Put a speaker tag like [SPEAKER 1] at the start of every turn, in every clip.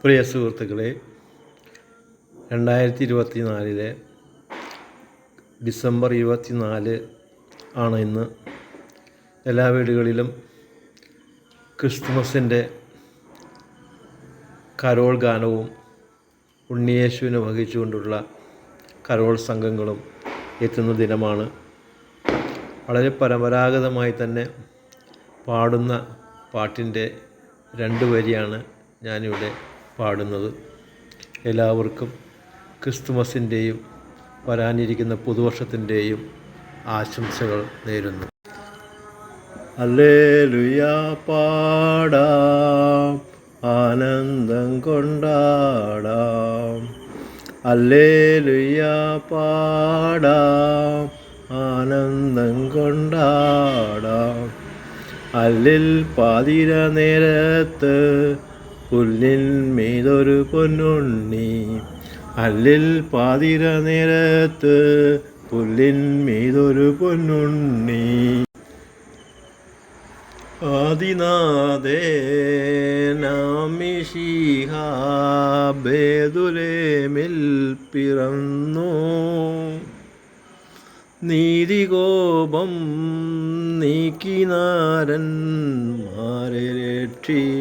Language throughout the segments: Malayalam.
[SPEAKER 1] പ്രിയ സുഹൃത്തുക്കളെ, 2024 ഡിസംബർ 24 ആണ് ഇന്ന്. എല്ലാ വീടുകളിലും ക്രിസ്തുമസിൻ്റെ കരോൾ ഗാനവും ഉണ്ണിയേശുവിനെ വഹിച്ചുകൊണ്ടുള്ള കരോൾ സംഘങ്ങളും എത്തുന്ന ദിനമാണ്. വളരെ പരമ്പരാഗതമായി തന്നെ പാടുന്ന പാട്ടിൻ്റെ 2 വരിയാണ് ഞാനിവിടെ പാടുന്നത്. എല്ലാവർക്കും ക്രിസ്തുമസിൻ്റെയും വരാനിരിക്കുന്ന പുതുവർഷത്തിൻ്റെയും ആശംസകൾ നേരുന്നു. ഹല്ലേലൂയ പാടാം, ആനന്ദം കൊണ്ടാടാം. ഹല്ലേലൂയ പാടാം, ആനന്ദം കൊണ്ടാടാം. അല്ലിൽ പാതിര നേരത്ത് പുല്ലിൻ മീതൊരു പൊന്നുണ്ണി. അല്ലിൽ പാതിര നേരത്ത് പുല്ലിൻ മീതൊരു പൊന്നുണ്ണി. ആദിനാഥേനാമിശിഹ ബേതുലേമിൽ പിറന്നു. നീതികോപം നീക്കിനാരന്മാരെ രക്ഷിപ്പാനായി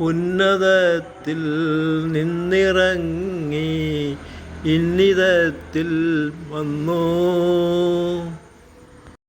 [SPEAKER 1] ഉന്നതത്തിൽ നിന്നിറങ്ങി ഇന്നിതത്തിൽ വന്നു.